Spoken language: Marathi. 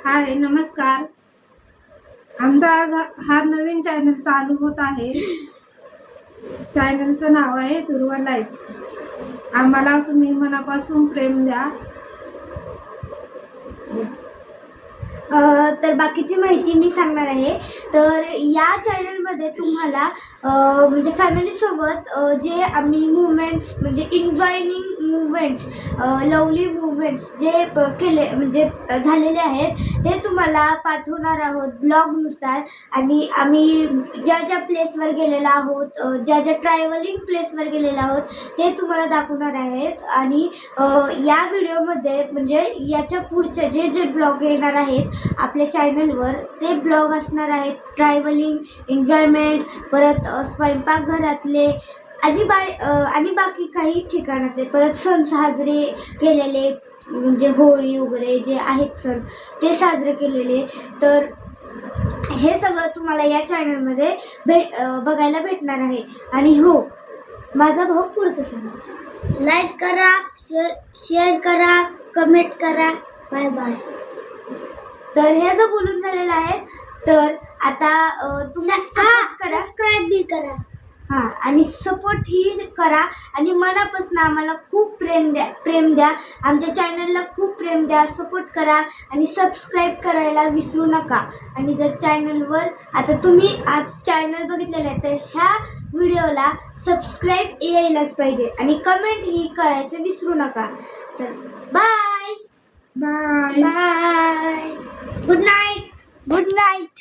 हाय नमस्कार. आमचा आज हा नवीन चॅनल चालू होत आहे. चॅनलचं नाव आहे दुर्वा लाईफ. आम्हाला तुम्ही मनापासून प्रेम द्या. तर बाकीची माहिती मी सांगणार आहे. तर या चॅनलमध्ये तुम्हाला म्हणजे फॅमिलीसोबत जे आम्ही मुवमेंट्स म्हणजे एन्जॉयिंग मुवमेंट्स, लवली मुवमेंट्स जे केले म्हणजे झालेले आहेत ते तुम्हाला पाठवणार आहोत ब्लॉगनुसार. आणि आम्ही ज्या ज्या प्लेसवर गेलेलो आहोत, ज्या ज्या ट्रॅव्हलिंग प्लेसवर गेलेलो आहोत ते तुम्हाला दाखवणार आहेत. आणि या व्हिडिओमध्ये म्हणजे याच्या पुढचे जे जे ब्लॉग येणार आहेत आपल्या चॅनलवर ते ब्लॉग असणार आहेत ट्रॅव्हलिंग, एन्जॉयमेंट, परत स्वयंपाकघरातले आणि बाकी काही ठिकाणाचे, परत सण साजरे केलेले म्हणजे होळी वगैरे जे आहेत सण ते साजरे केलेले. तर हे सगळं तुम्हाला या चॅनलमध्ये बघायला भेटणार आहे. आणि हो, माझा भाऊ पुढचं सांगा. लाईक करा, शेअर करा, कमेंट करा. Bye bye. तर हे जो बोलून झालेलं आहे, तर आता तुम्ही सपोर्ट करा, सबस्क्राईब बी करा. हां, आणि सपोर्ट ही करा. आणि मनापासून आम्हाला खूप प्रेम द्या. आमच्या चॅनलला खूप प्रेम द्या, सपोर्ट करा आणि सबस्क्राईब करायला विसरू नका. आणि जर चॅनलवर आता तुम्ही आज चॅनल बघितलेलं आहे तर ह्या व्हिडिओला सबस्क्राईब यायलाच पाहिजे आणि कमेंट ही करायचं विसरू नका. तर bye bye. Bye. Good night. Good night.